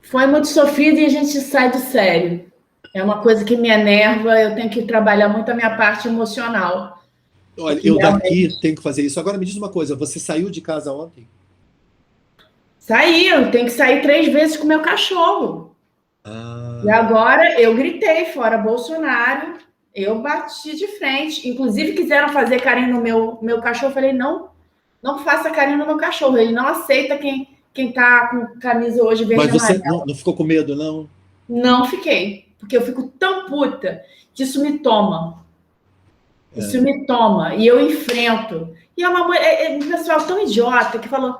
Foi muito sofrido e a gente sai do sério. É uma coisa que me enerva, eu tenho que trabalhar muito a minha parte emocional, Olha, porque eu daqui realmente tenho que fazer isso. Agora me diz uma coisa, você saiu de casa ontem? saí, eu tenho que sair 3 vezes com o meu cachorro. E Ah, agora eu gritei fora Bolsonaro, eu bati de frente. Inclusive quiseram fazer carinho no meu cachorro, eu falei, não, não faça carinho no meu cachorro, ele não aceita quem tá com camisa hoje verde mas e você amarela. não ficou com medo, não? Não fiquei, porque eu fico tão puta que isso me toma. Isso É. me toma e eu enfrento. E é uma um pessoal tão idiota que falou,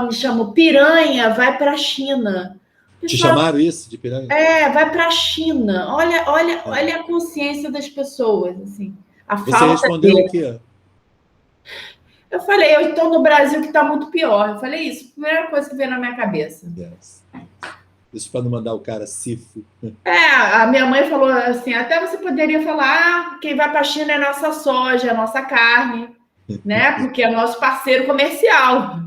me chamou piranha, vai para a China. Te Pessoal, chamaram isso de piranha? vai para a China. Olha, olha, É. olha a consciência das pessoas, assim, a Você falta respondeu o dele. quê? Eu falei, eu estou no Brasil que está muito pior. Eu falei isso, primeira coisa que veio na minha cabeça. Yes. Isso para não mandar o cara cifo. A minha mãe falou assim, até você poderia falar, quem vai para a China é nossa soja, é nossa carne, né? Porque é nosso parceiro comercial.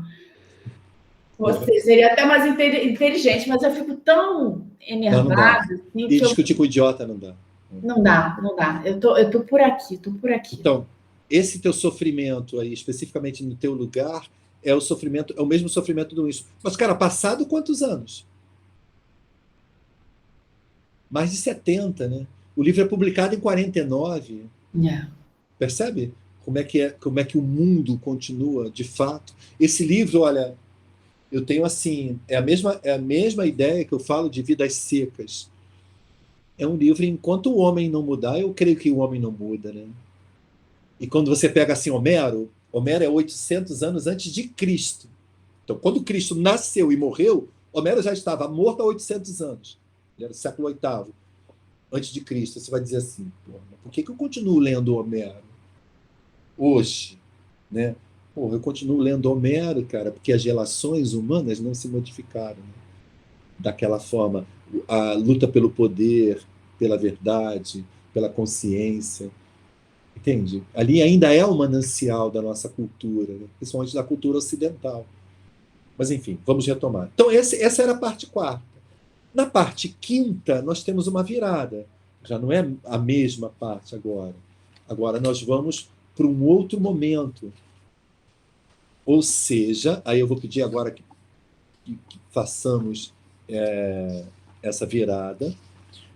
Você seria até mais inteligente, mas eu fico tão Não, não dá. enervada assim, E que eu discutir com idiota não dá. não dá, não dá. Eu tô por aqui, tô por aqui. Então, esse teu sofrimento aí, especificamente no teu lugar, é o sofrimento, é o mesmo sofrimento do isso. Mas, cara, passado quantos anos? Mais de 70, né? O livro é publicado em 49. É. Percebe? Como é que o mundo continua, de fato? Esse livro, olha, eu tenho assim, é a mesma ideia que eu falo de Vidas Secas. É um livro, enquanto o homem não mudar, eu creio que o homem não muda, né? E quando você pega assim Homero é 800 anos antes de Cristo. Então, quando Cristo nasceu e morreu, Homero já estava morto há 800 anos. Ele era do século VIII, antes de Cristo. Você vai dizer assim, por que eu continuo lendo Homero hoje? Né? Eu continuo lendo Homero, cara, porque as relações humanas não se modificaram, né? Daquela forma. A luta pelo poder, pela verdade, pela consciência. Entende? Ali ainda é um manancial da nossa cultura, né? Principalmente da cultura ocidental. Mas, enfim, vamos retomar. Então, essa era a parte quarta. Na parte quinta, nós temos uma virada. Já não é a mesma parte agora. Agora nós vamos para um outro momento. Ou seja, aí eu vou pedir agora que façamos essa virada.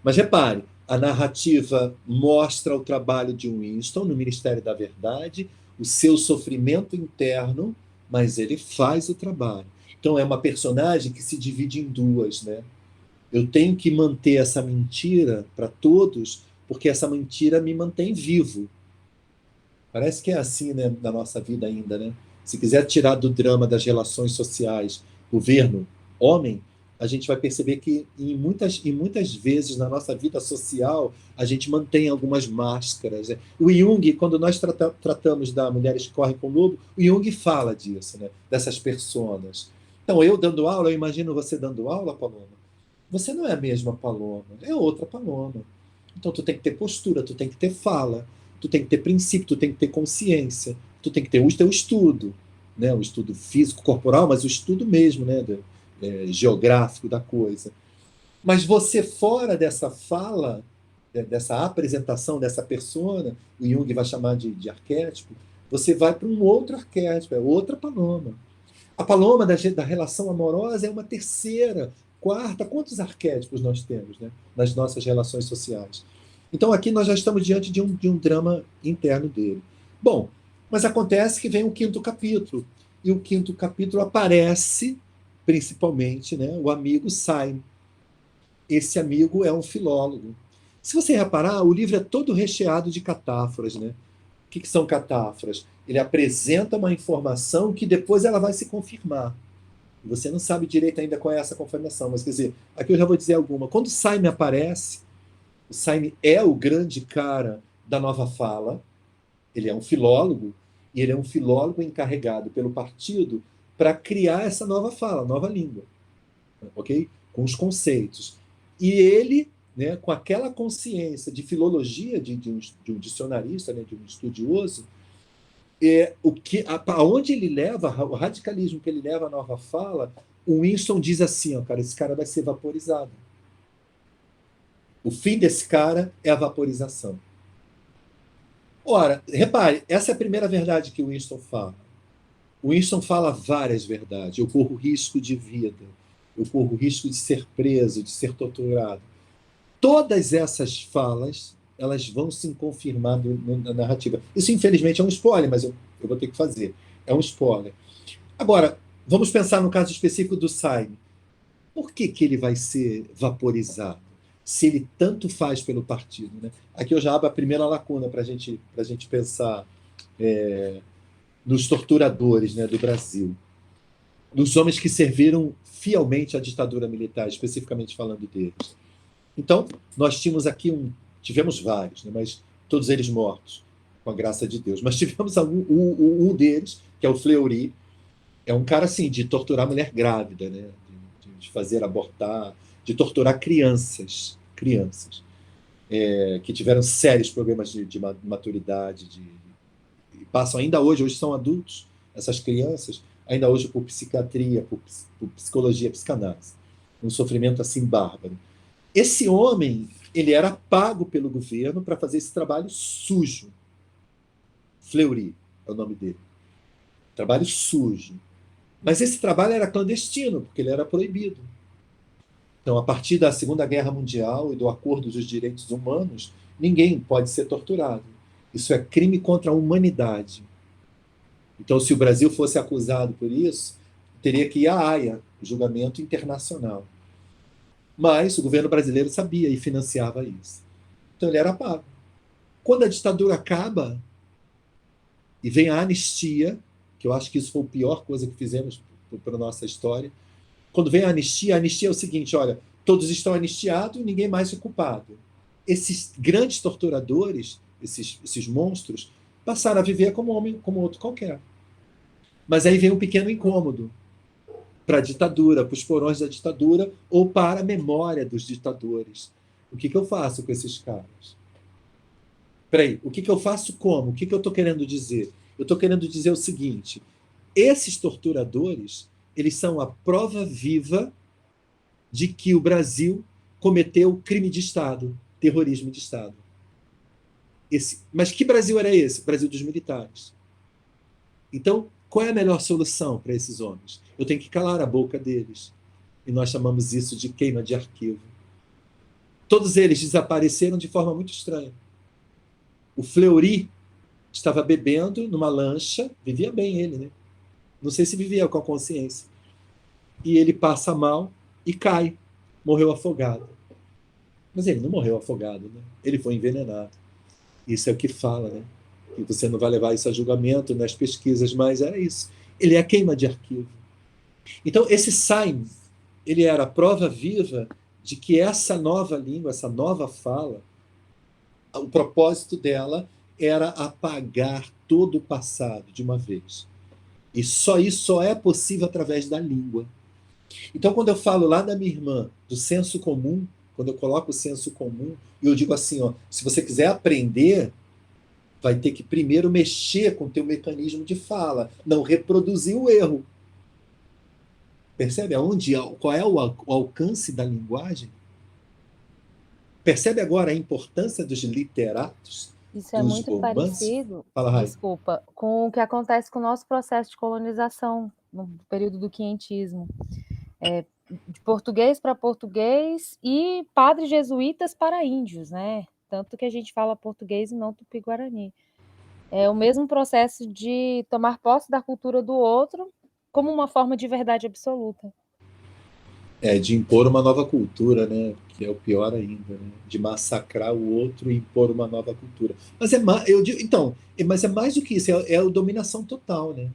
Mas repare, a narrativa mostra o trabalho de Winston no Ministério da Verdade, o seu sofrimento interno, mas ele faz o trabalho. Então é uma personagem que se divide em duas, né? Eu tenho que manter essa mentira para todos, porque essa mentira me mantém vivo. Parece que é assim, né, na nossa vida ainda, né? Se quiser tirar do drama das relações sociais, governo, homem, a gente vai perceber que em muitas vezes na nossa vida social a gente mantém algumas máscaras, né? O Jung, quando nós tratamos da Mulheres que Correm com o Lobo, o Jung fala disso, né? Dessas personas. Então, eu dando aula, eu imagino você dando aula, Paloma. Você não é a mesma Paloma, é outra Paloma. Então, tu tem que ter postura, tu tem que ter fala, tu tem que ter princípio, tu tem que ter consciência, tu tem que ter o teu estudo, né? O estudo físico, corporal, mas o estudo mesmo, né? Geográfico da coisa. Mas você fora dessa fala, dessa apresentação, dessa persona, o Jung vai chamar de arquétipo, você vai para um outro arquétipo, é outra Paloma. A Paloma da relação amorosa é uma terceira, quarta. Quantos arquétipos nós temos, né, nas nossas relações sociais? Então aqui nós já estamos diante de um drama interno dele. Bom, mas acontece que vem o quinto capítulo. E o quinto capítulo aparece, principalmente, né, o amigo Simon. Esse amigo é um filólogo. Se você reparar, o livro é todo recheado de catáforas, né? O que são catáforas? Ele apresenta uma informação que depois ela vai se confirmar. Você não sabe direito ainda qual é essa confirmação, mas quer dizer, aqui eu já vou dizer alguma. Quando o Saime aparece, o Saime é o grande cara da nova fala, ele é um filólogo, e ele é um filólogo encarregado pelo partido para criar essa nova fala, nova língua, ok? Com os conceitos. E ele, né, com aquela consciência de filologia de um dicionarista, né, de um estudioso, aonde ele leva, o radicalismo que ele leva à nova fala, o Winston diz assim, ó, cara, esse cara vai ser vaporizado. O fim desse cara é a vaporização. Ora, repare, essa é a primeira verdade que o Winston fala. O Winston fala várias verdades. Eu corro risco de vida, eu corro risco de ser preso, de ser torturado. Todas essas falas, elas vão se confirmar na narrativa. Isso, infelizmente, é um spoiler, mas eu vou ter que fazer. É um spoiler. Agora, vamos pensar no caso específico do Saime. Por que ele vai ser vaporizado? Se ele tanto faz pelo partido, né? Aqui eu já abro a primeira lacuna para a gente pensar nos torturadores, né, do Brasil, nos homens que serviram fielmente à ditadura militar, especificamente falando deles. Então, nós tivemos vários, né, mas todos eles mortos, com a graça de Deus. Mas tivemos um deles, que é o Fleury, é um cara assim de torturar mulher grávida, né, de fazer abortar, de torturar crianças que tiveram sérios problemas de maturidade, e passam ainda hoje são adultos, essas crianças, ainda hoje por psiquiatria, por psicologia, psicanálise. Um sofrimento assim bárbaro. Esse homem, ele era pago pelo governo para fazer esse trabalho sujo. Fleury é o nome dele. Trabalho sujo. Mas esse trabalho era clandestino, porque ele era proibido. Então, a partir da Segunda Guerra Mundial e do Acordo dos Direitos Humanos, ninguém pode ser torturado. Isso é crime contra a humanidade. Então, se o Brasil fosse acusado por isso, teria que ir à Haia, julgamento internacional. Mas o governo brasileiro sabia e financiava isso. Então, ele era pago. Quando a ditadura acaba e vem a anistia, que eu acho que isso foi a pior coisa que fizemos para a nossa história, quando vem a anistia é o seguinte, olha, todos estão anistiados e ninguém mais é culpado. Esses grandes torturadores, esses monstros, passaram a viver como homem, como outro qualquer. Mas aí vem um pequeno incômodo para a ditadura, para os porões da ditadura ou para a memória dos ditadores. O que eu faço com esses caras? Peraí, o que eu faço como? O que eu estou querendo dizer? Eu estou querendo dizer o seguinte, esses torturadores, eles são a prova viva de que o Brasil cometeu crime de Estado, terrorismo de Estado. Mas que Brasil era esse? Brasil dos militares. Então, qual é a melhor solução para esses homens? Eu tenho que calar a boca deles. E nós chamamos isso de queima de arquivo. Todos eles desapareceram de forma muito estranha. O Fleury estava bebendo numa lancha, vivia bem ele, né? Não sei se vivia com a consciência. E ele passa mal e cai. Morreu afogado. Mas ele não morreu afogado, né? Ele foi envenenado. Isso é o que fala, né? Que você não vai levar isso a julgamento nas pesquisas, mas era isso. Ele é a queima de arquivo. Então, esse Saime, ele era a prova viva de que essa nova língua, essa nova fala, o propósito dela era apagar todo o passado de uma vez. E isso só é possível através da língua. Então, quando eu falo lá da minha irmã, do senso comum, quando eu coloco o senso comum, e eu digo assim, ó, se você quiser aprender, vai ter que primeiro mexer com o teu mecanismo de fala, não reproduzir o erro. Percebe qual é o alcance da linguagem? Percebe agora a importância dos literatos? Isso é muito parecido, Fala, desculpa, com o que acontece com o nosso processo de colonização no período do quinhentismo. De português para português e padres jesuítas para índios, né? Tanto que a gente fala português e não tupi-guarani. É o mesmo processo de tomar posse da cultura do outro como uma forma de verdade absoluta. De impor uma nova cultura, né? Que é o pior ainda, né? De massacrar o outro e impor uma nova cultura. Mas mas é mais do que isso, é a dominação total, né?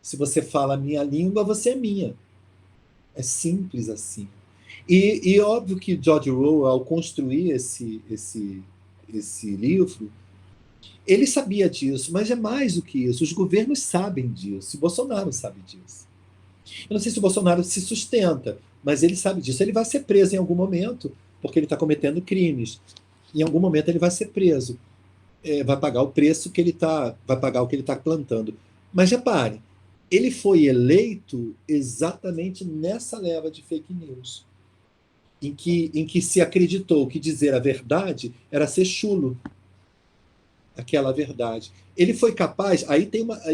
Se você fala a minha língua, você é minha. É simples assim. E óbvio que George Orwell, ao construir esse livro, ele sabia disso, mas é mais do que isso. Os governos sabem disso. O Bolsonaro sabe disso. Eu não sei se o Bolsonaro se sustenta, mas ele sabe disso. Ele vai ser preso em algum momento, porque ele está cometendo crimes. Em algum momento ele vai ser preso. Vai pagar o preço que ele está... Vai pagar o que ele está plantando. Mas repare, ele foi eleito exatamente nessa leva de fake news, em que se acreditou que dizer a verdade era ser chulo, aquela verdade. Ele foi capaz, aí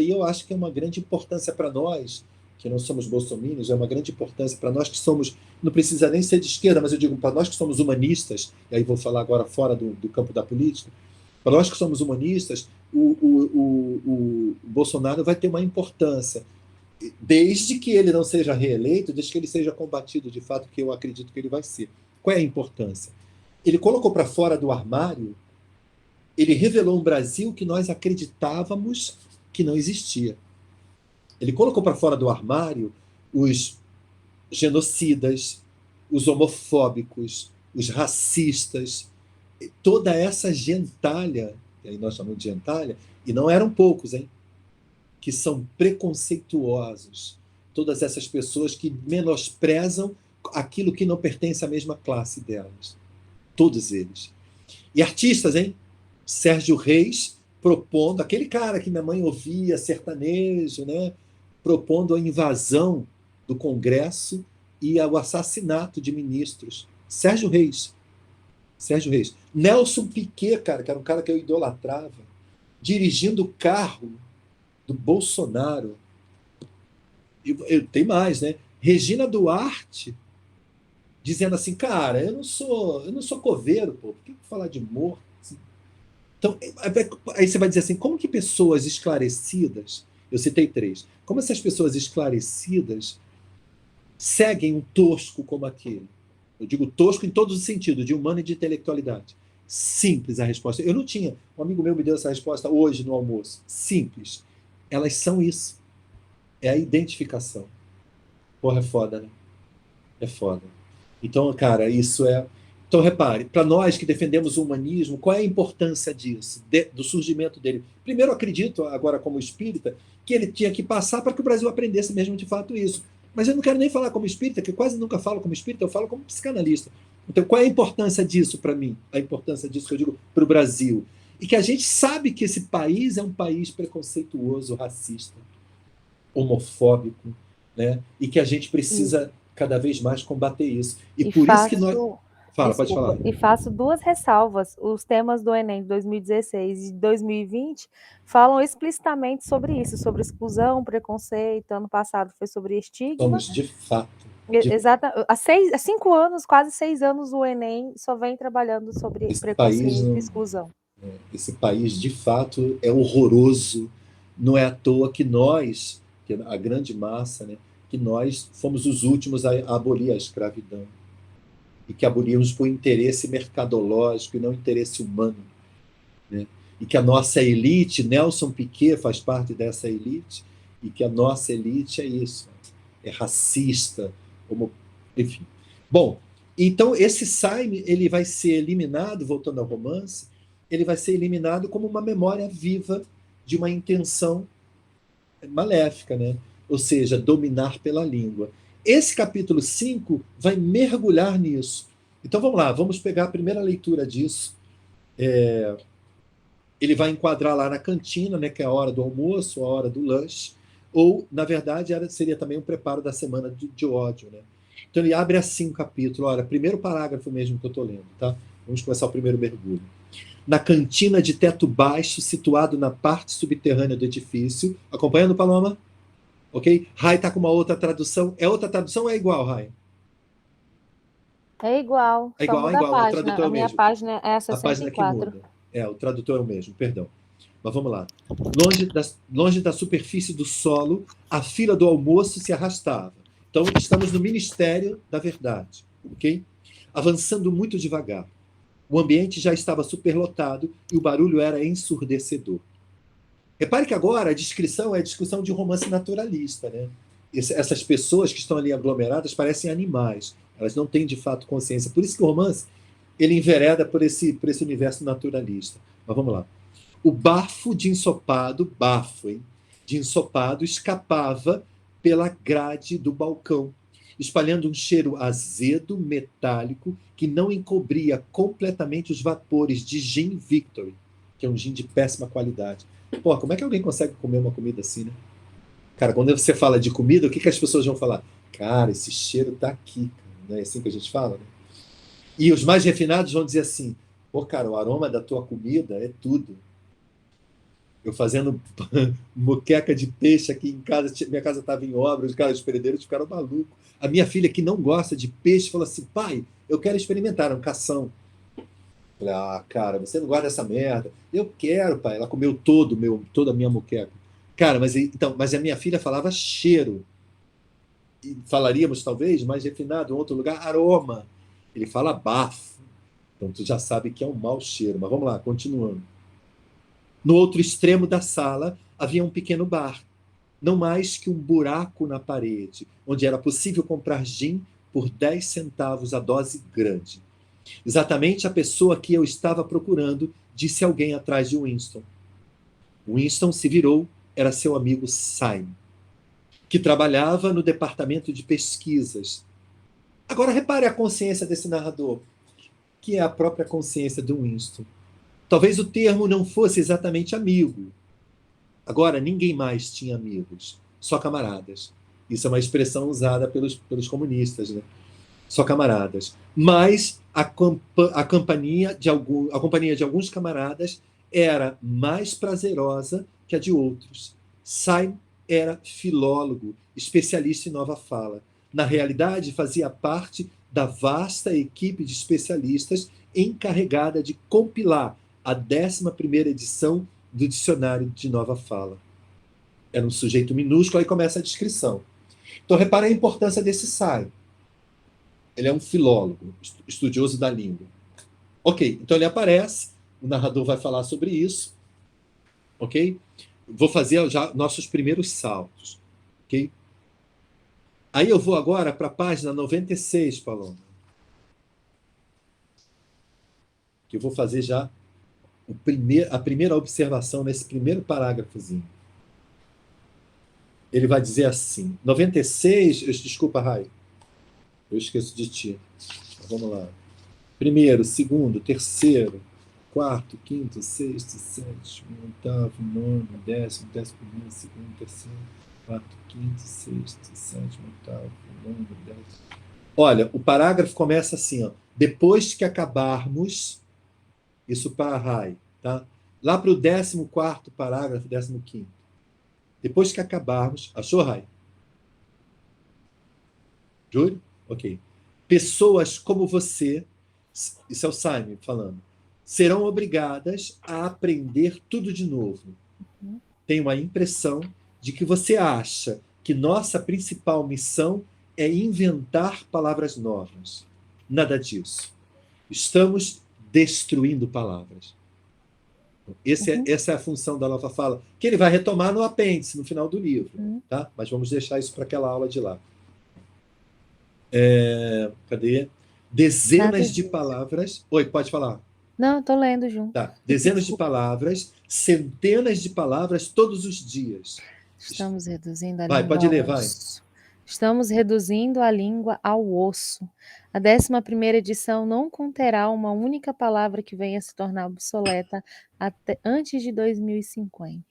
eu acho que é uma grande importância para nós, que não somos bolsominions, é uma grande importância para nós que somos, não precisa nem ser de esquerda, mas eu digo para nós que somos humanistas, e aí vou falar agora fora do campo da política, para nós que somos humanistas, o Bolsonaro vai ter uma importância, desde que ele não seja reeleito, desde que ele seja combatido de fato, que eu acredito que ele vai ser. Qual é a importância? Ele colocou para fora do armário, ele revelou um Brasil que nós acreditávamos que não existia. Ele colocou para fora do armário os genocidas, os homofóbicos, os racistas, toda essa gentalha, e aí nós chamamos de gentalha, e não eram poucos, hein? Que são preconceituosos. Todas essas pessoas que menosprezam aquilo que não pertence à mesma classe delas. Todos eles. E artistas, hein? Sérgio Reis propondo, aquele cara que minha mãe ouvia, sertanejo, né? Propondo a invasão do Congresso e o assassinato de ministros. Sérgio Reis. Sérgio Reis. Nelson Piquet, cara, que era um cara que eu idolatrava, dirigindo o carro do Bolsonaro. Tem mais, né? Regina Duarte dizendo assim, cara, eu não sou coveiro, pô, por que falar de morto? Então, aí você vai dizer assim, como que pessoas esclarecidas, eu citei 3, como essas pessoas esclarecidas seguem um tosco como aquele? Eu digo tosco em todos os sentidos, de humano e de intelectualidade. Simples a resposta. Eu não tinha. Um amigo meu me deu essa resposta hoje no almoço. Simples. Elas são isso. É a identificação. Porra, é foda, né? É foda. Então, cara, isso é... Então, repare, para nós que defendemos o humanismo, qual é a importância disso, do surgimento dele? Primeiro, eu acredito, agora como espírita, que ele tinha que passar para que o Brasil aprendesse mesmo de fato isso. Mas eu não quero nem falar como espírita, que eu quase nunca falo como espírita, eu falo como psicanalista. Então, qual é a importância disso para mim? A importância disso que eu digo para o Brasil. E que a gente sabe que esse país é um país preconceituoso, racista, homofóbico, né? E que a gente precisa cada vez mais combater isso. E por isso que nós... Fala, pode falar. E faço 2 ressalvas. Os temas do Enem de 2016 e 2020 falam explicitamente sobre isso, sobre exclusão, preconceito. Ano passado foi sobre estigma. Somos, de fato. Exata. Há 5 anos, quase 6 anos, o Enem só vem trabalhando sobre preconceito e exclusão. Esse país, de fato, é horroroso. Não é à toa que nós, que a grande massa, né, que nós fomos os últimos a abolir a escravidão. E que abolimos por interesse mercadológico e não interesse humano. Né? E que a nossa elite, Nelson Piquet faz parte dessa elite, e que a nossa elite é isso, é racista, enfim. Bom, então esse Saime, ele vai ser eliminado, voltando ao romance, ele vai ser eliminado como uma memória viva de uma intenção maléfica, né? Ou seja, dominar pela língua. Esse capítulo 5 vai mergulhar nisso. Então vamos lá, vamos pegar a primeira leitura disso. Ele vai enquadrar lá na cantina, né, que é a hora do almoço, a hora do lanche, ou, na verdade, seria também um preparo da semana de ódio. Né? Então ele abre assim o capítulo. Olha, primeiro parágrafo mesmo que eu estou lendo. Tá? Vamos começar o primeiro mergulho. Na cantina de teto baixo, situado na parte subterrânea do edifício. Acompanhando, Paloma? Ok? Rai está com uma outra tradução. É outra tradução ou é igual, Rai? É igual. É igual, é igual. O tradutor é o minha mesmo. Página é a 64. A página que muda. O tradutor é o mesmo, perdão. Mas vamos lá. Longe da superfície do solo, a fila do almoço se arrastava. Então, estamos no Ministério da Verdade. Ok? Avançando muito devagar. O ambiente já estava superlotado e o barulho era ensurdecedor. Repare que agora a descrição é a descrição de um romance naturalista. Né? Essas pessoas que estão ali aglomeradas parecem animais. Elas não têm, de fato, consciência. Por isso que o romance ele envereda por esse universo naturalista. Mas vamos lá. O bafo de ensopado, de ensopado, escapava pela grade do balcão, espalhando um cheiro azedo, metálico, que não encobria completamente os vapores de gin Victory, que é um gin de péssima qualidade. Pô, como é que alguém consegue comer uma comida assim, né? Cara, quando você fala de comida, o que as pessoas vão falar? Cara, esse cheiro tá aqui, cara. Não é assim que a gente fala, né? E os mais refinados vão dizer assim: pô, cara, o aroma da tua comida é tudo. Eu fazendo moqueca de peixe aqui em casa, minha casa estava em obra, os herdeiros ficaram malucos. A minha filha, que não gosta de peixe, falou assim: pai, eu quero experimentar, um cação. Eu falei: ah, cara, você não gosta dessa merda. Eu quero, pai. Ela comeu toda a minha moqueca. Cara, mas a minha filha falava cheiro. E falaríamos, talvez, mais refinado, em outro lugar, aroma. Ele fala bafo. Então tu já sabe que é um mau cheiro. Mas vamos lá, continuando. No outro extremo da sala havia um pequeno bar, não mais que um buraco na parede, onde era possível comprar gin por 10 centavos a dose grande. Exatamente a pessoa que eu estava procurando, disse alguém atrás de Winston. Winston se virou, era seu amigo Simon, que trabalhava no departamento de pesquisas. Agora repare a consciência desse narrador, que é a própria consciência do Winston. Talvez o termo não fosse exatamente amigo. Agora, ninguém mais tinha amigos, só camaradas. Isso é uma expressão usada pelos comunistas, né? Só camaradas. Mas a companhia de alguns camaradas era mais prazerosa que a de outros. Simon era filólogo, especialista em nova fala. Na realidade, fazia parte da vasta equipe de especialistas encarregada de compilar a 11ª edição do Dicionário de Nova Fala. Era um sujeito minúsculo, aí começa a descrição. Então, repara a importância desse Simon. Ele é um filólogo, estudioso da língua. Ok, então ele aparece, o narrador vai falar sobre isso. Ok? Vou fazer já nossos primeiros saltos. Ok? Aí eu vou agora para a página 96, Paloma. Que eu vou fazer já a primeira observação nesse primeiro parágrafozinho. Ele vai dizer assim, 96, desculpa, Rai, eu esqueço de ti. Vamos lá. Primeiro, segundo, terceiro, quarto, quinto, sexto, sétimo, oitavo, nono, décimo primeiro, segundo, terceiro, quarto, quinto, sexto, sétimo, oitavo, nono, décimo. Olha, o parágrafo começa assim, ó. Depois que acabarmos, isso para a Rai, tá? Lá para o 14º parágrafo, 15º. Depois que acabarmos... Achou, Rai? Júlio? Ok. Pessoas como você, isso é o Simon falando, serão obrigadas a aprender tudo de novo. Tenho a impressão de que você acha que nossa principal missão é inventar palavras novas. Nada disso. Estamos destruindo palavras. Essa é a função da nova fala, que ele vai retomar no apêndice, no final do livro. Tá? Mas vamos deixar isso para aquela aula de lá. Cadê? Dezenas de palavras... Oi, pode falar. Não, estou lendo junto. Tá. Dezenas de palavras, centenas de palavras todos os dias. Estamos reduzindo a língua. Vai, pode ler, vai. Estamos reduzindo a língua ao osso. A 11ª edição não conterá uma única palavra que venha a se tornar obsoleta antes de 2050.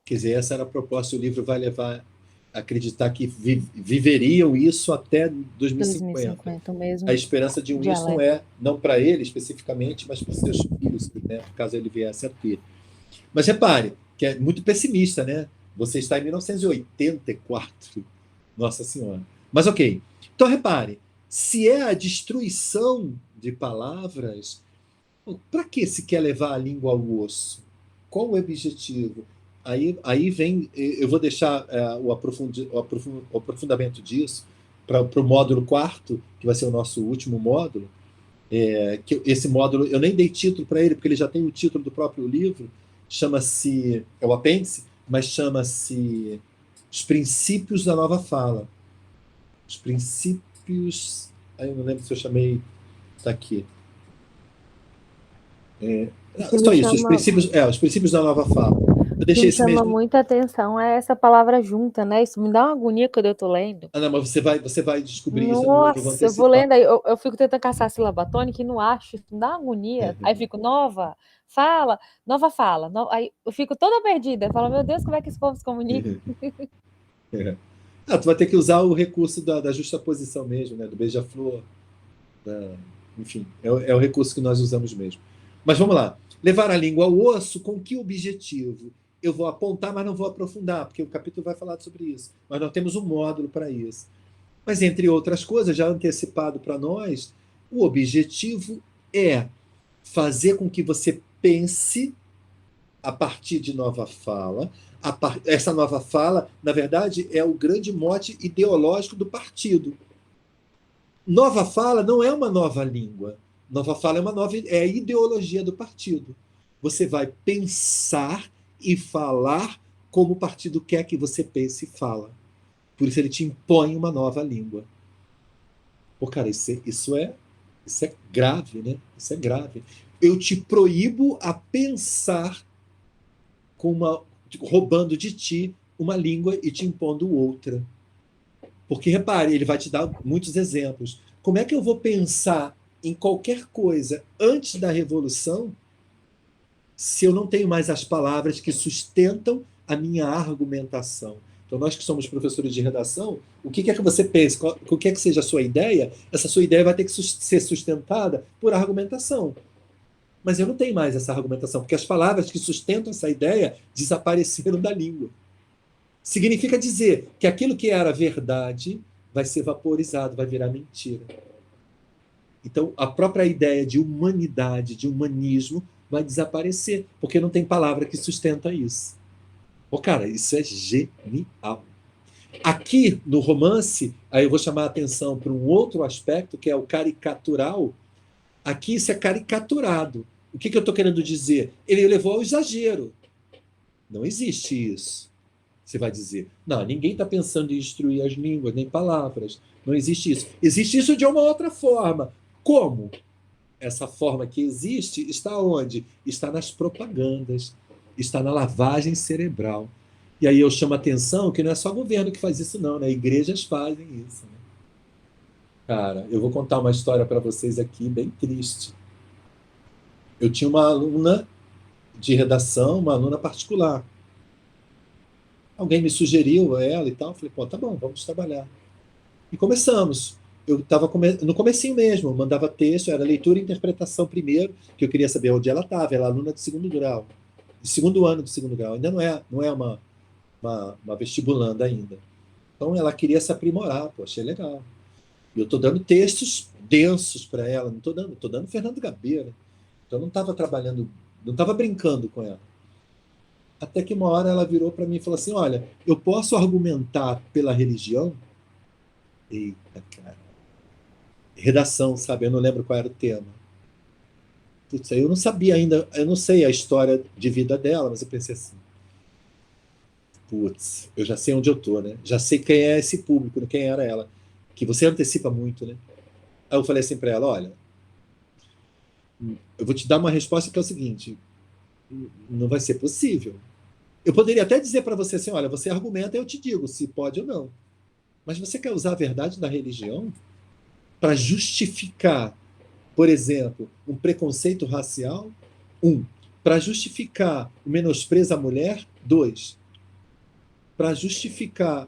Quer dizer, essa era a proposta. O livro vai levar a acreditar que viveriam isso até 2050 mesmo. A esperança de Winston é, não para ele especificamente, mas para seus filhos, né, caso ele viesse a ter. Mas repare, que é muito pessimista, né? Você está em 1984. Nossa Senhora. Mas ok. Então, repare, se é a destruição de palavras, para que se quer levar a língua ao osso? Qual o objetivo? Aí vem, eu vou deixar o aprofundamento disso para o módulo 4º, que vai ser o nosso último módulo. Que esse módulo, eu nem dei título para ele, porque ele já tem o título do próprio livro, chama-se, é o apêndice, mas chama-se Os Princípios da Nova Fala. Os princípios... Aí eu não lembro se eu chamei... Está aqui. Só isso, os princípios da nova fala. Eu deixei esse chama muita atenção é essa palavra junta, né? Isso me dá uma agonia quando eu estou lendo. Não, mas você vai descobrir isso. Nossa, eu vou lendo, aí eu fico tentando caçar a sílaba tônica e não acho, isso me dá uma agonia. Aí fico, nova fala. Aí eu fico toda perdida. Eu falo, meu Deus, como é que esse povo se comunica? É. Tu vai ter que usar o recurso da justaposição mesmo, né? Do beija-flor. Enfim, é o recurso que nós usamos mesmo. Mas vamos lá. Levar a língua ao osso, com que objetivo? Eu vou apontar, mas não vou aprofundar, porque o capítulo vai falar sobre isso. Mas nós temos um módulo para isso. Mas, entre outras coisas, já antecipado para nós, o objetivo é fazer com que você pense a partir de nova fala. Essa nova fala, na verdade, é o grande mote ideológico do partido. Nova fala não é uma nova língua. Nova fala é a ideologia do partido. Você vai pensar e falar como o partido quer que você pense e fala. Por isso ele te impõe uma nova língua. Pô, cara, isso é grave, né? Isso é grave. Eu te proíbo a pensar roubando de ti uma língua e te impondo outra. Porque, repare, ele vai te dar muitos exemplos. Como é que eu vou pensar em qualquer coisa antes da Revolução se eu não tenho mais as palavras que sustentam a minha argumentação? Então, nós que somos professores de redação, o que é que você pensa? O que é que seja a sua ideia? Essa sua ideia vai ter que ser sustentada por argumentação. Mas eu não tenho mais essa argumentação, porque as palavras que sustentam essa ideia desapareceram da língua. Significa dizer que aquilo que era verdade vai ser vaporizado, vai virar mentira. Então, a própria ideia de humanidade, de humanismo, vai desaparecer, porque não tem palavra que sustenta isso. Pô, cara, isso é genial. Aqui, no romance, aí eu vou chamar a atenção para um outro aspecto, que é o caricatural. Aqui isso é caricaturado. O que eu estou querendo dizer? Ele levou ao exagero. Não existe isso. Você vai dizer, não, ninguém está pensando em destruir as línguas, nem palavras. Não existe isso. Existe isso de uma outra forma. Como? Essa forma que existe está onde? Está nas propagandas, está na lavagem cerebral. E aí eu chamo a atenção que não é só o governo que faz isso, não, né? Igrejas fazem isso. Né? Cara, eu vou contar uma história para vocês aqui bem triste. Eu tinha uma aluna de redação, uma aluna particular. Alguém me sugeriu ela e tal. Falei, pô, tá bom, vamos trabalhar. E começamos. Eu estava no comecinho mesmo, eu mandava texto, era leitura e interpretação primeiro, que eu queria saber onde ela estava. Ela é aluna de segundo grau, de segundo ano de segundo grau. Ainda não é uma vestibulanda ainda. Então ela queria se aprimorar, pô, achei legal. E eu estou dando textos densos para ela, não estou dando Fernando Gabeira. Então eu não estava trabalhando, não estava brincando com ela. Até que uma hora ela virou para mim e falou assim, olha, eu posso argumentar pela religião? Eita, cara. Redação, sabe? Eu não lembro qual era o tema. Putz, eu não sabia ainda, eu não sei a história de vida dela, mas eu pensei assim, putz, eu já sei onde eu tô, né? Já sei quem é esse público, quem era ela. Que você antecipa muito, né? Aí eu falei assim para ela, olha, eu vou te dar uma resposta que é o seguinte, não vai ser possível. Eu poderia até dizer para você assim, olha, você argumenta e eu te digo se pode ou não. Mas você quer usar a verdade da religião para justificar, por exemplo, um preconceito racial? 1. Para justificar o menosprezo à mulher? 2. Para justificar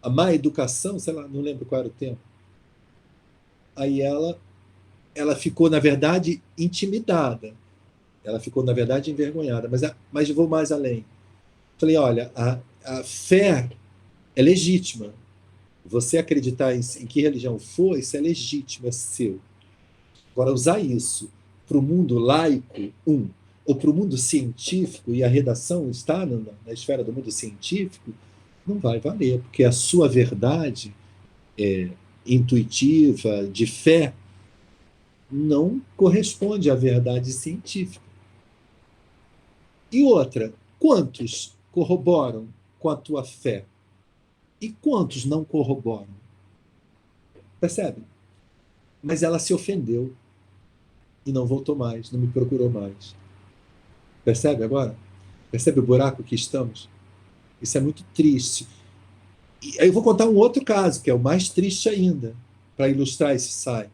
a má educação, sei lá, não lembro qual era o tempo. Aí ela ficou, na verdade, intimidada. Ela ficou, na verdade, envergonhada. Mas eu vou mais além. Falei, olha, a fé é legítima. Você acreditar em que religião for, isso é legítimo, é seu. Agora, usar isso para o mundo laico, ou para o mundo científico, e a redação está na esfera do mundo científico, não vai valer, porque a sua verdade intuitiva, de fé, não corresponde à verdade científica. E outra, quantos corroboram com a tua fé? E quantos não corroboram? Percebe? Mas ela se ofendeu e não voltou mais, não me procurou mais. Percebe agora? Percebe o buraco que estamos? Isso é muito triste. E aí eu vou contar um outro caso, que é o mais triste ainda, para ilustrar esse sai.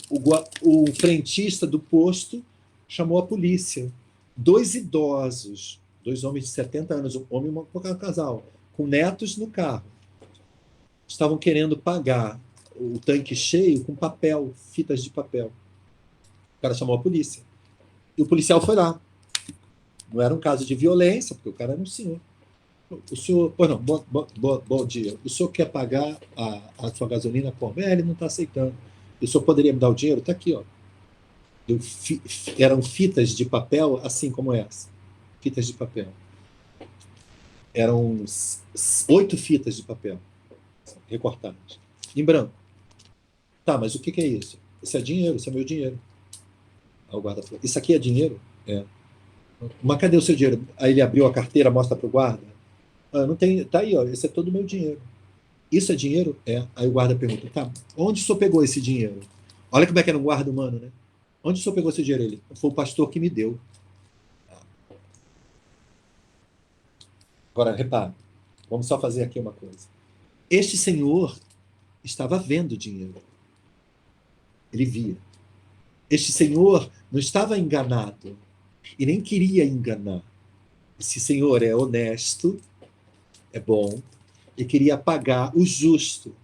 O frentista do posto chamou a polícia. 2 idosos, 2 homens de 70 anos, um homem e um casal, com netos no carro. Estavam querendo pagar o tanque cheio com papel, fitas de papel. O cara chamou a polícia. E o policial foi lá. Não era um caso de violência, porque o cara era um senhor. O senhor, pois não, bom dia. O senhor quer pagar a sua gasolina como? Ele não está aceitando. O senhor poderia me dar o dinheiro? Está aqui, ó. Eram fitas de papel assim como essa. Fitas de papel. Eram 8 fitas de papel recortadas, em branco. Tá, mas o que é isso? Isso é dinheiro, isso é meu dinheiro. Aí o guarda falou, isso aqui é dinheiro? É. Mas cadê o seu dinheiro? Aí ele abriu a carteira, mostra para o guarda. Ah, não tem, tá aí, ó, esse é todo o meu dinheiro. Isso é dinheiro? É. Aí o guarda pergunta, tá, onde o senhor pegou esse dinheiro? Olha como é que era um guarda humano, né? Onde o senhor pegou esse dinheiro? Ele, foi o pastor que me deu. Agora, repara, vamos só fazer aqui uma coisa. Este senhor estava vendo dinheiro. Ele via. Este senhor não estava enganado e nem queria enganar. Esse senhor é honesto, é bom, e queria pagar o justo.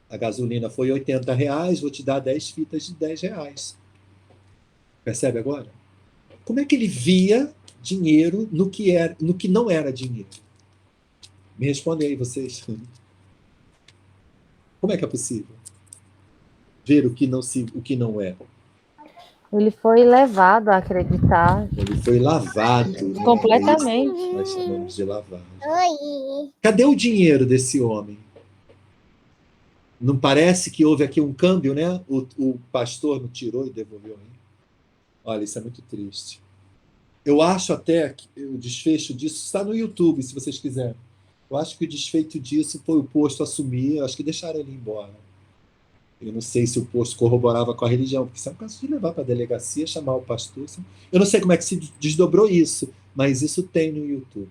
A gasolina foi R$ 80, vou te dar 10 fitas de R$ 10. Percebe agora? Como é que ele via dinheiro no que não era dinheiro? Me respondem aí, vocês. Como é que é possível? Ver o que não é. Ele foi levado a acreditar. Ele foi lavado. Né? Completamente. É isso nós chamamos de lavagem. Cadê o dinheiro desse homem? Não parece que houve aqui um câmbio, né? O pastor não tirou e devolveu. Hein? Olha, isso é muito triste. Eu acho até que o desfecho disso está no YouTube, se vocês quiserem. Eu acho que o desfeito disso foi o posto assumir, acho que deixaram ele embora. Eu não sei se o posto corroborava com a religião, porque isso é um caso de levar para a delegacia, chamar o pastor. Eu não sei como é que se desdobrou isso, mas isso tem no YouTube.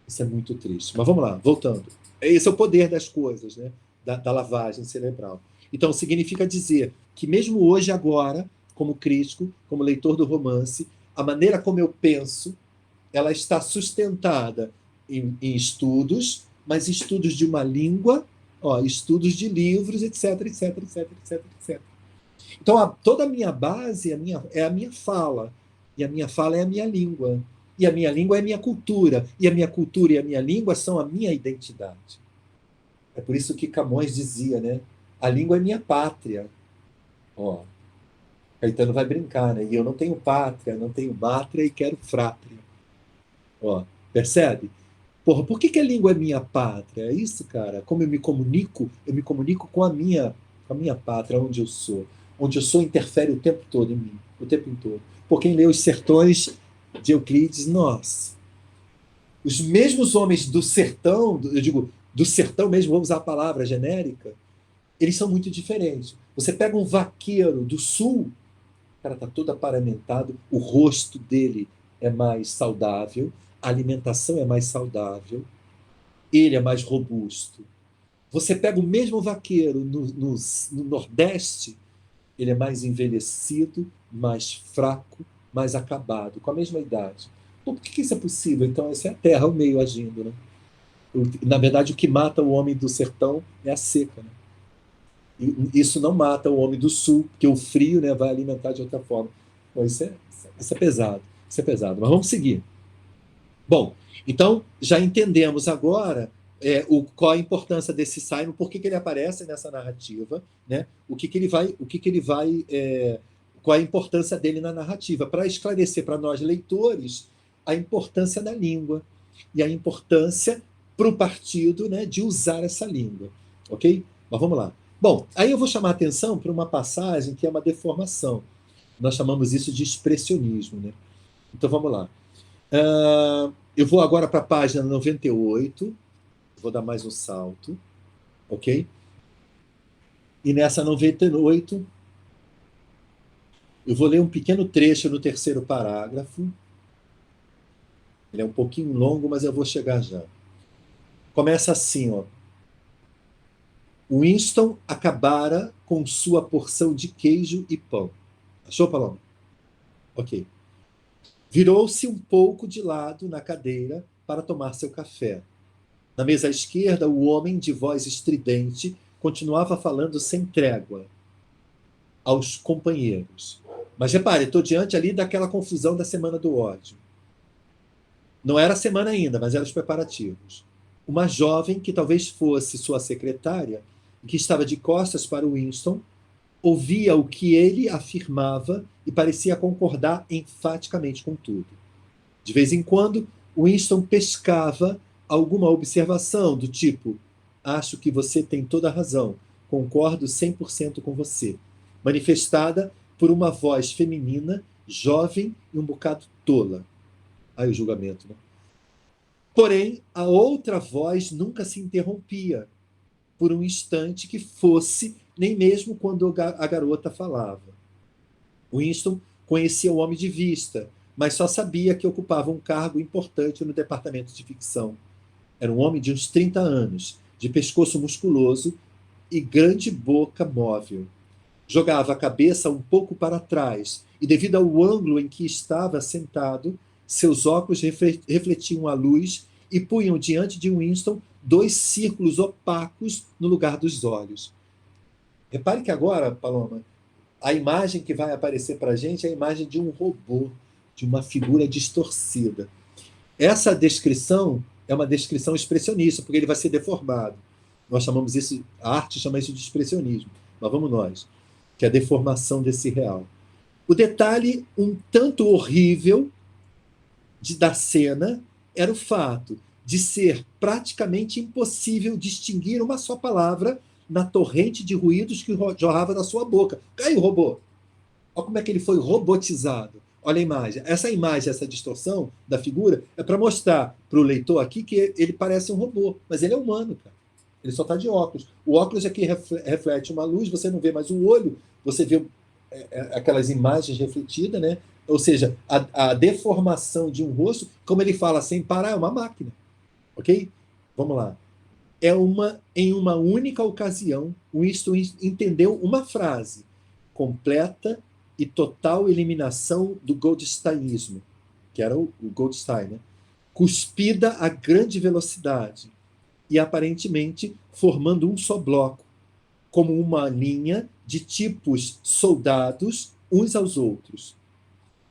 Isso é muito triste. Mas vamos lá, voltando. Esse é o poder das coisas, né? Da lavagem cerebral. Então, significa dizer que mesmo hoje, agora, como crítico, como leitor do romance, a maneira como eu penso, ela está sustentada em estudos, mas estudos de uma língua, estudos de livros, etc, etc, etc, etc, etc. Então, toda a minha base é a minha fala, e a minha fala é a minha língua, e a minha língua é a minha cultura, e a minha cultura e a minha língua são a minha identidade. É por isso que Camões dizia, né? A língua é minha pátria. Caetano vai brincar, né? E eu não tenho pátria, não tenho mátria e quero frátria. Percebe? Porra, por que a língua é minha pátria? É isso, cara. Como eu me comunico com a minha pátria, onde eu sou. Onde eu sou interfere o tempo todo em mim, o tempo todo. Por quem lê Os Sertões de Euclides, nossa. Os mesmos homens do sertão, eu digo, do sertão mesmo, vamos usar a palavra genérica, eles são muito diferentes. Você pega um vaqueiro do sul, o cara está todo aparamentado, o rosto dele é mais saudável, a alimentação é mais saudável, ele é mais robusto. Você pega o mesmo vaqueiro no Nordeste, ele é mais envelhecido, mais fraco, mais acabado, com a mesma idade. Por que isso é possível? Então, essa é a terra, o meio agindo. Né? Na verdade, o que mata o homem do sertão é a seca. Né? E isso não mata o homem do sul, porque o frio, né, vai alimentar de outra forma. Bom, isso é pesado. Isso é pesado. Mas vamos seguir. Bom, então já entendemos agora qual a importância desse Simon, por que ele aparece nessa narrativa, né? Qual a importância dele na narrativa, para esclarecer para nós leitores a importância da língua e a importância para o partido, né, de usar essa língua, ok? Mas vamos lá. Bom, aí eu vou chamar a atenção para uma passagem que é uma deformação. Nós chamamos isso de expressionismo, né? Então vamos lá. Eu vou agora para a página 98, vou dar mais um salto, ok? E nessa 98, eu vou ler um pequeno trecho no terceiro parágrafo. Ele é um pouquinho longo, mas eu vou chegar já. Começa assim, ó. Winston acabara com sua porção de queijo e pão. Achou, Paloma? Ok. Virou-se um pouco de lado na cadeira para tomar seu café. Na mesa à esquerda, o homem de voz estridente continuava falando sem trégua aos companheiros. Mas repare, estou diante ali daquela confusão da Semana do Ódio. Não era a semana ainda, mas eram os preparativos. Uma jovem, que talvez fosse sua secretária, que estava de costas para o Winston, ouvia o que ele afirmava e parecia concordar enfaticamente com tudo. De vez em quando, Winston pescava alguma observação do tipo: acho que você tem toda a razão, concordo 100% com você, manifestada por uma voz feminina, jovem e um bocado tola. Aí o julgamento, né? Porém, a outra voz nunca se interrompia por um instante que fosse, nem mesmo quando a garota falava. Winston conhecia o homem de vista, mas só sabia que ocupava um cargo importante no departamento de ficção. Era um homem de uns 30 anos, de pescoço musculoso e grande boca móvel. Jogava a cabeça um pouco para trás, e devido ao ângulo em que estava sentado, seus óculos refletiam a luz e punham diante de Winston 2 círculos opacos no lugar dos olhos. Repare que agora, Paloma, a imagem que vai aparecer para a gente é a imagem de um robô, de uma figura distorcida. Essa descrição é uma descrição expressionista, porque ele vai ser deformado. Nós chamamos isso, a arte chama isso de expressionismo, mas vamos nós, que é a deformação desse real. O detalhe um tanto horrível da cena era o fato de ser praticamente impossível distinguir uma só palavra na torrente de ruídos que jorrava da sua boca. Caiu o robô. Olha como é que ele foi robotizado. Olha a imagem. Essa imagem, essa distorção da figura, é para mostrar para o leitor aqui que ele parece um robô, mas ele é humano, cara. Ele só está de óculos. O óculos é que reflete uma luz, você não vê mais o olho, você vê aquelas imagens refletidas, né? Ou seja, a deformação de um rosto, como ele fala sem parar, é uma máquina. Ok? Vamos lá. Em uma única ocasião, Winston entendeu uma frase: completa e total eliminação do Goldsteinismo, que era o Goldstein, né? Cuspida a grande velocidade e aparentemente formando um só bloco, como uma linha de tipos soldados uns aos outros.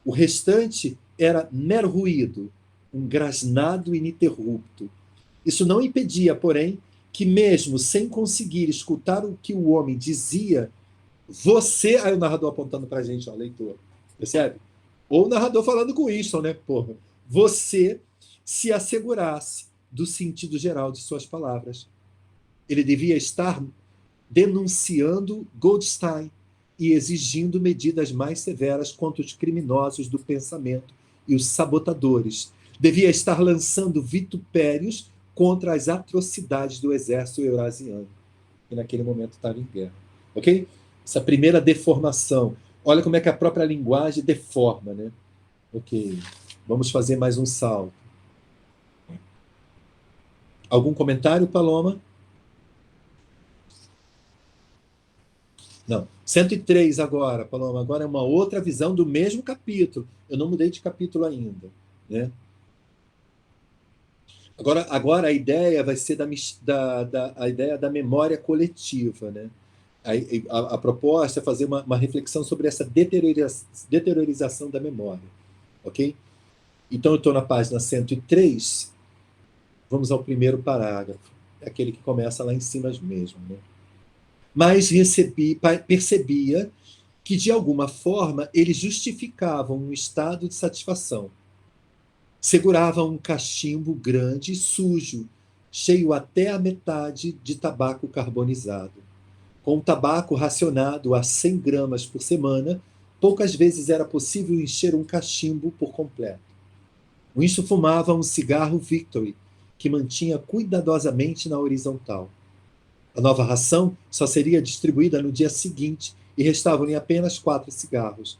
O restante era mero ruído, um grasnado ininterrupto. Isso não impedia, porém, que mesmo sem conseguir escutar o que o homem dizia, você... Aí o narrador apontando para a gente, ó, leitor, percebe? Ou o narrador falando com o Winston, né? Porra. Você se assegurasse do sentido geral de suas palavras. Ele devia estar denunciando Goldstein e exigindo medidas mais severas contra os criminosos do pensamento e os sabotadores. Devia estar lançando vitupérios contra as atrocidades do exército eurasiano, que naquele momento estava em guerra. Ok? Essa primeira deformação. Olha como é que a própria linguagem deforma, né? Ok. Vamos fazer mais um salto. Algum comentário, Paloma? Não. 103 agora, Paloma. Agora é uma outra visão do mesmo capítulo. Eu não mudei de capítulo ainda, né? Agora a ideia vai ser a ideia da memória coletiva, né? A proposta é fazer uma reflexão sobre essa deteriorização da memória, ok? Então eu estou na página 103. Vamos ao primeiro parágrafo. É aquele que começa lá em cima mesmo, né? Mas percebia que, de alguma forma, eles justificavam um estado de satisfação. Seguravam um cachimbo grande e sujo, cheio até a metade de tabaco carbonizado. Com o tabaco racionado a 100 gramas por semana, poucas vezes era possível encher um cachimbo por completo. Winston fumava um cigarro Victory, que mantinha cuidadosamente na horizontal. A nova ração só seria distribuída no dia seguinte e restavam-lhe apenas 4 cigarros.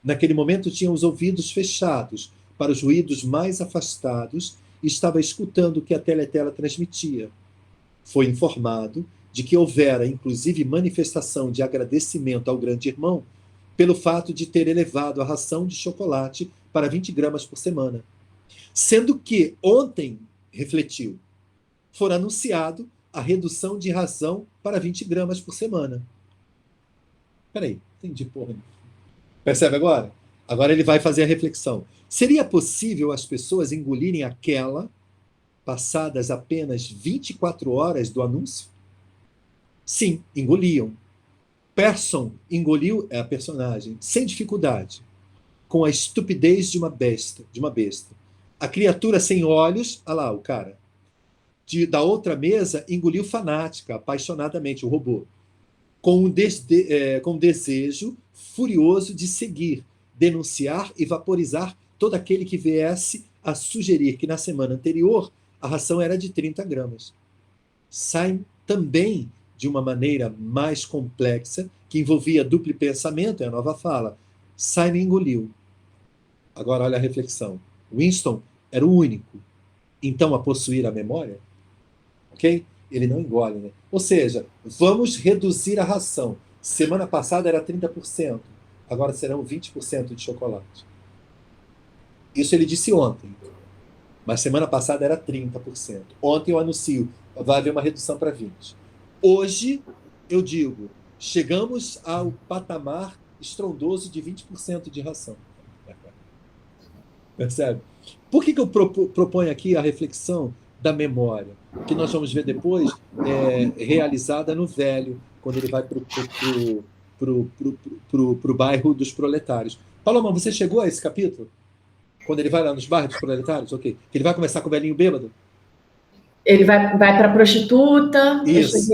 Naquele momento tinha os ouvidos fechados para os ruídos mais afastados e estava escutando o que a teletela transmitia. Foi informado de que houvera, inclusive, manifestação de agradecimento ao grande irmão pelo fato de ter elevado a ração de chocolate para 20 gramas por semana. Sendo que ontem, refletiu, foi anunciado a redução de ração para 20 gramas por semana. Peraí, entendi porra nenhuma. Percebe agora? Agora ele vai fazer a reflexão. Seria possível as pessoas engolirem aquela passadas apenas 24 horas do anúncio? Sim, engoliam. Person engoliu a personagem sem dificuldade, com a estupidez de uma besta. A criatura sem olhos, olha lá o cara, da outra mesa engoliu fanática, apaixonadamente, o robô, com um desejo furioso de seguir, denunciar e vaporizar todo aquele que viesse a sugerir que na semana anterior a ração era de 30 gramas. Saem também de uma maneira mais complexa, que envolvia duplo pensamento, é a nova fala. Simon engoliu. Agora olha a reflexão. Winston era o único, então, a possuir a memória. Ok? Ele não engole, né? Ou seja, vamos reduzir a ração. Semana passada era 30%, agora serão 20% de chocolate. Isso ele disse ontem, mas semana passada era 30%. Ontem eu anuncio, vai haver uma redução para 20%. Hoje, eu digo, chegamos ao patamar estrondoso de 20% de ração. Percebe? Por que eu proponho aqui a reflexão da memória? Que nós vamos ver depois realizada no velho, quando ele vai pro bairro dos proletários. Paloma, você chegou a esse capítulo? Quando ele vai lá nos bairros dos proletários? Ok. Que ele vai começar com o velhinho bêbado? Ele vai para a prostituta. Isso.